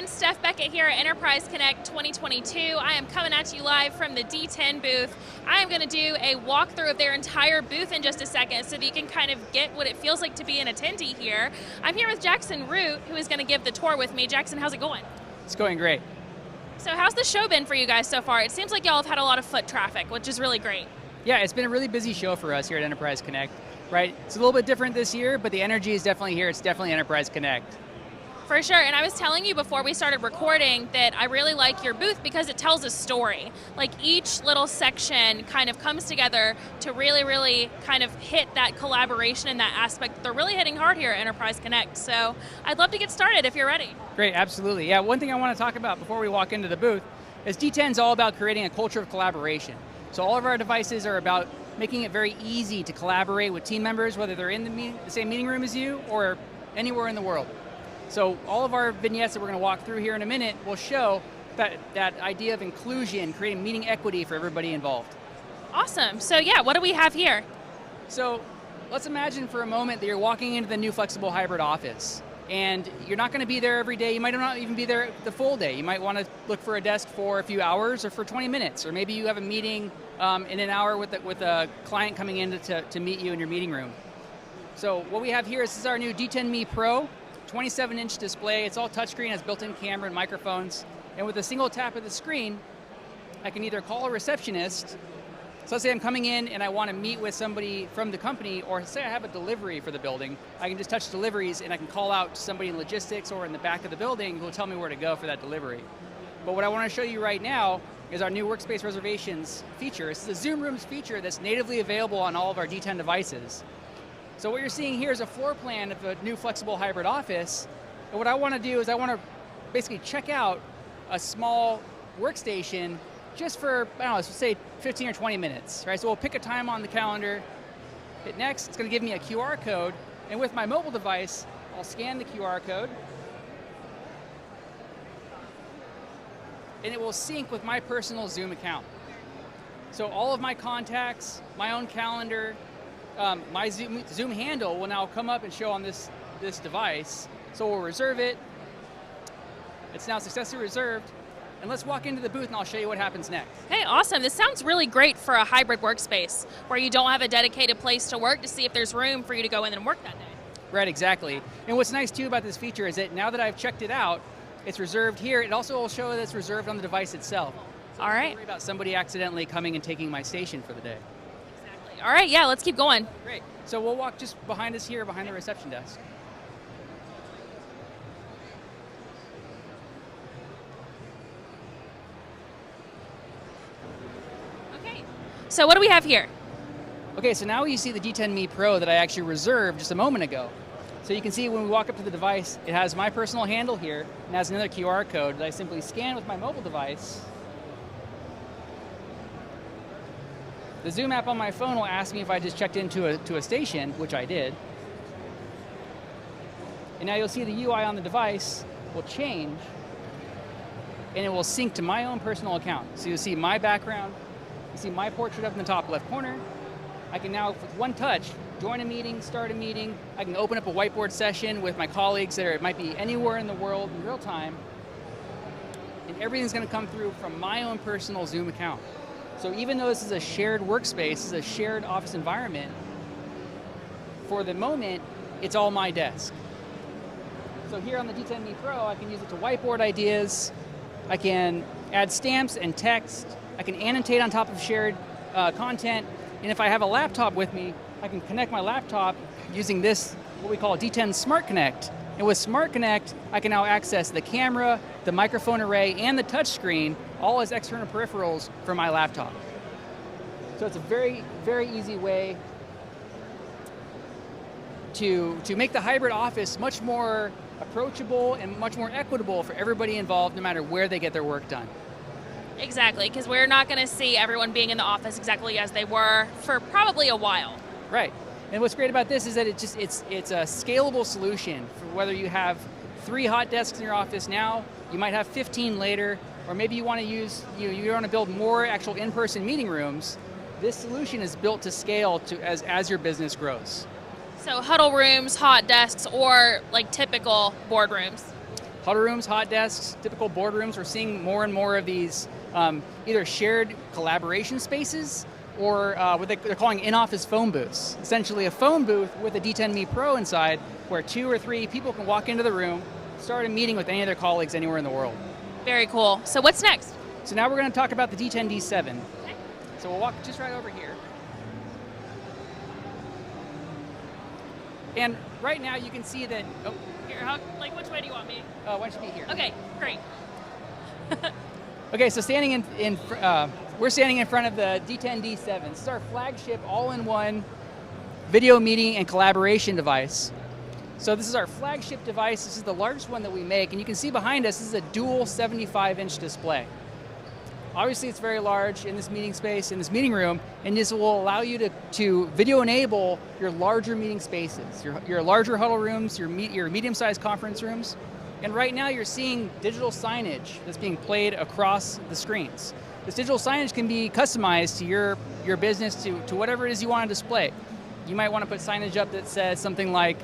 everyone, Steph Beckett here at Enterprise Connect 2022. I am coming at you live from the D10 booth. I am going to do a walkthrough of their entire booth in just a second so that you can kind of get what it feels like to be an attendee here. I'm here with Jackson Root, who is going to give the tour with me. Jackson, how's it going? It's going great. So how's the show been for you guys so far? It seems like y'all have had a lot of foot traffic, which is really great. Yeah, it's been a really busy show for us here at Enterprise Connect, right? It's a little bit different this year, but the energy is definitely here. It's definitely Enterprise Connect. For sure, and I was telling you before we started recording that I really like your booth because it tells a story. Like each little section kind of comes together to really kind of hit that collaboration and that aspect. They're really hitting hard here at Enterprise Connect, so I'd love to get started if you're ready. Great, absolutely. Yeah, one thing I want to talk about before we walk into the booth is D10 is all about creating a culture of collaboration. So all of our devices are about making it very easy to collaborate with team members, whether they're in the same meeting room as you or anywhere in the world. So all of our vignettes that we're going to walk through here in a minute will show that idea of inclusion, creating meeting equity for everybody involved. Awesome. So yeah, what do we have here? So let's imagine for a moment that you're walking into the new flexible hybrid office, and you're not going to be there every day. You might not even be there the full day. You might want to look for a desk for a few hours or for 20 minutes, or maybe you have a meeting in an hour with a client coming in to meet you in your meeting room. So what we have here is this is our new D10 Pro. 27-inch display, it's all touchscreen, has built-in camera and microphones, and with a single tap of the screen, I can either call a receptionist, so let's say I'm coming in and I want to meet with somebody from the company, or say I have a delivery for the building, I can just touch deliveries and I can call out to somebody in logistics or in the back of the building who will tell me where to go for that delivery. But what I want to show you right now is our new workspace reservations feature. This is a Zoom Rooms feature that's natively available on all of our D10 devices. So what you're seeing here is a floor plan of a new flexible hybrid office. And what I want to do is I want to basically check out a small workstation just for, I don't know, let's say 15 or 20 minutes, right? So we'll pick a time on the calendar, hit next, it's going to give me a QR code, and with my mobile device, I'll scan the QR code, and it will sync with my personal Zoom account. So all of my contacts, my own calendar, my Zoom handle will now come up and show on this device. So we'll reserve it. It's now successfully reserved. And let's walk into the booth and I'll show you what happens next. Hey, awesome. This sounds really great for a hybrid workspace where you don't have a dedicated place to work to see if there's room for you to go in and work that day. Right, exactly. And what's nice too about this feature is that now that I've checked it out, it's reserved here. It also will show that it's reserved on the device itself. So all right. Don't worry about somebody accidentally coming and taking my station for the day. All right, yeah, let's keep going. Great. So we'll walk just behind us here, behind the reception desk. Okay, so what do we have here? Okay, so now you see the D10 Pro that I actually reserved just a moment ago. So you can see when we walk up to the device, it has my personal handle here, and has another QR code that I simply scan with my mobile device. The Zoom app on my phone will ask me if I just checked into a station, which I did. And now you'll see the UI on the device will change, and it will sync to my own personal account. So you'll see my background, you see my portrait up in the top left corner. I can now, with one touch, join a meeting, start a meeting. I can open up a whiteboard session with my colleagues that might be anywhere in the world in real time. And everything's going to come through from my own personal Zoom account. So even though this is a shared workspace, this is a shared office environment, for the moment, it's all my desk. So here on the D10 Pro, I can use it to whiteboard ideas, I can add stamps and text, I can annotate on top of shared content, and if I have a laptop with me, I can connect my laptop using this, what we call D10 Smart Connect. And with Smart Connect, I can now access the camera, the microphone array, and the touch screen, all as external peripherals for my laptop. So it's a very easy way to make the hybrid office much more approachable and much more equitable for everybody involved, no matter where they get their work done. Exactly, because we're not going to see everyone being in the office exactly as they were for probably a while. Right. And what's great about this is that it's a scalable solution for whether you have 3 hot desks in your office now, you might have 15 later, or maybe you want to you want to build more actual in-person meeting rooms. This solution is built to scale as your business grows. So huddle rooms, hot desks, or like typical boardrooms? huddle rooms, hot desks, typical boardrooms. We're seeing more and more of these either shared collaboration spaces or what they're calling in-office phone booths. Essentially a phone booth with a D10 Pro inside where 2 or 3 people can walk into the room, start a meeting with any of their colleagues anywhere in the world. Very cool. So what's next? So now we're going to talk about the D10 D7. Okay. So we'll walk just right over here. And right now you can see that, Here, which way do you want me? why don't you be here? Okay, great. Okay, so we're standing in front of the D10 D7. This is our flagship all-in-one video meeting and collaboration device. So this is our flagship device. This is the largest one that we make, and you can see behind us, this is a dual 75-inch display. Obviously, it's very large in this meeting space, in this meeting room, and this will allow you to video enable your larger meeting spaces, your larger huddle rooms, your medium-sized conference rooms. And right now, you're seeing digital signage that's being played across the screens. This digital signage can be customized to your business, to whatever it is you want to display. You might want to put signage up that says something like,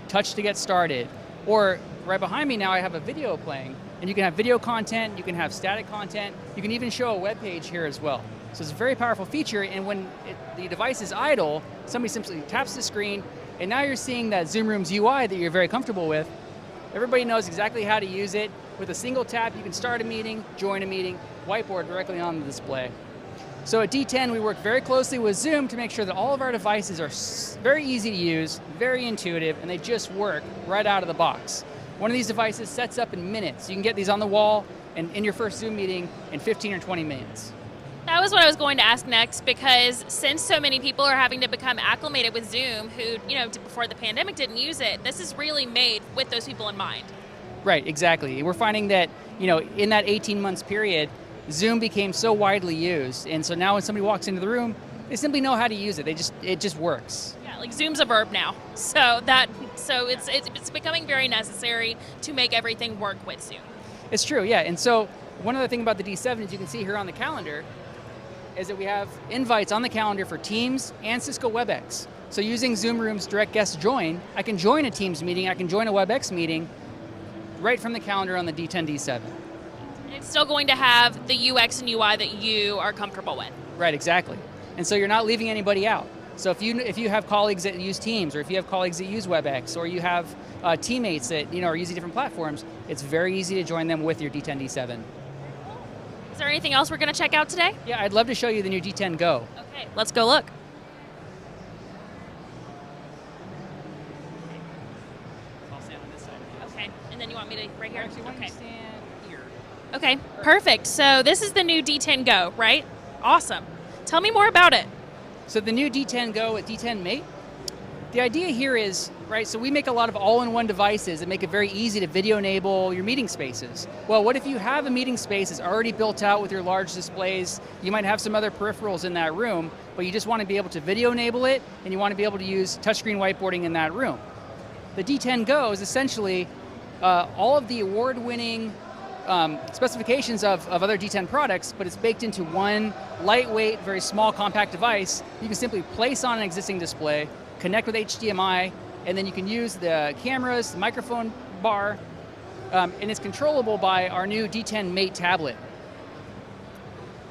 touch to get started. Or right behind me now, I have a video playing. And you can have video content, you can have static content, you can even show a web page here as well. So it's a very powerful feature, and when the device is idle, somebody simply taps the screen, and now you're seeing that Zoom Rooms UI that you're very comfortable with. Everybody knows exactly how to use it. With a single tap, you can start a meeting, join a meeting, whiteboard directly on the display. So at D10, we work very closely with Zoom to make sure that all of our devices are very easy to use, very intuitive, and they just work right out of the box. One of these devices sets up in minutes. You can get these on the wall and in your first Zoom meeting in 15 or 20 minutes. That was what I was going to ask next, because since so many people are having to become acclimated with Zoom who, before the pandemic didn't use it, this is really made with those people in mind. Right, exactly. We're finding that, in that 18 months period, Zoom became so widely used. And so now when somebody walks into the room, they simply know how to use it. It just works. Yeah, like Zoom's a verb now. So it's becoming very necessary to make everything work with Zoom. It's true, yeah. And so one other thing about the D7 is you can see here on the calendar is that we have invites on the calendar for Teams and Cisco WebEx. So using Zoom Rooms Direct Guest Join, I can join a Teams meeting, I can join a WebEx meeting right from the calendar on the D10 D7. It's still going to have the UX and UI that you are comfortable with. Right, exactly. And so you're not leaving anybody out. So if you have colleagues that use Teams, or if you have colleagues that use WebEx, or you have teammates that are using different platforms, it's very easy to join them with your D10 D7. Is there anything else we're going to check out today? Yeah, I'd love to show you the new D10 Go. Okay, let's go look. I'll stand on this side. Okay, and then you want me to right here? Actually, why don't you stand here? Okay, perfect. So this is the new D10 Go, right? Awesome. Tell me more about it. So the new D10 Go with D10 Mate, the idea here is, right, so we make a lot of all-in-one devices that make it very easy to video enable your meeting spaces. Well, what if you have a meeting space that's already built out with your large displays, you might have some other peripherals in that room, but you just want to be able to video enable it, and you want to be able to use touchscreen whiteboarding in that room. The D10 Go is essentially all of the award-winning specifications of other D10 products, but it's baked into one lightweight, very small, compact device. You can simply place on an existing display, connect with HDMI, and then you can use the cameras, the microphone bar, and it's controllable by our new D10 Mate tablet.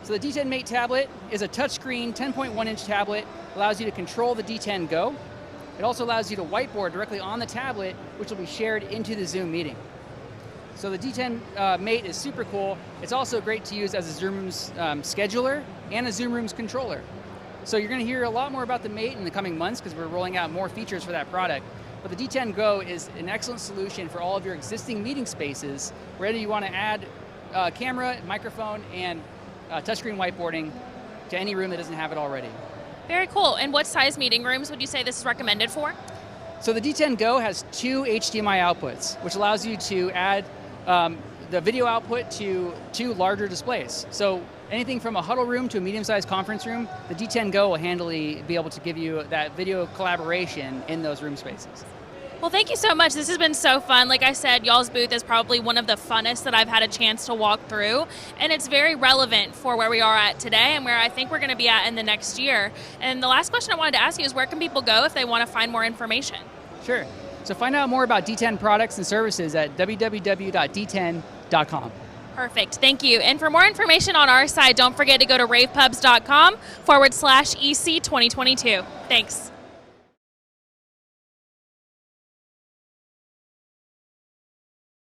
So the D10 Mate tablet is a touchscreen 10.1-inch tablet, allows you to control the D10 Go. It also allows you to whiteboard directly on the tablet, which will be shared into the Zoom meeting. So the D10 Mate is super cool. It's also great to use as a Zoom Rooms scheduler and a Zoom Rooms controller. So you're going to hear a lot more about the Mate in the coming months because we're rolling out more features for that product. But the D10 Go is an excellent solution for all of your existing meeting spaces, whether you want to add camera, microphone, and touchscreen whiteboarding to any room that doesn't have it already. Very cool. And what size meeting rooms would you say this is recommended for? So the D10 Go has 2 HDMI outputs, which allows you to add the video output to 2 larger displays. So anything from a huddle room to a medium-sized conference room, the D10 Go will handily be able to give you that video collaboration in those room spaces. Well, thank you so much. This has been so fun. Like I said, y'all's booth is probably one of the funnest that I've had a chance to walk through, and it's very relevant for where we are at today and where I think we're going to be at in the next year. And the last question I wanted to ask you is, where can people go if they want to find more information? Sure. So find out more about D10 products and services at www.d10.com. Perfect. Thank you. And for more information on our side, don't forget to go to ravepubs.com/EC2022. Thanks.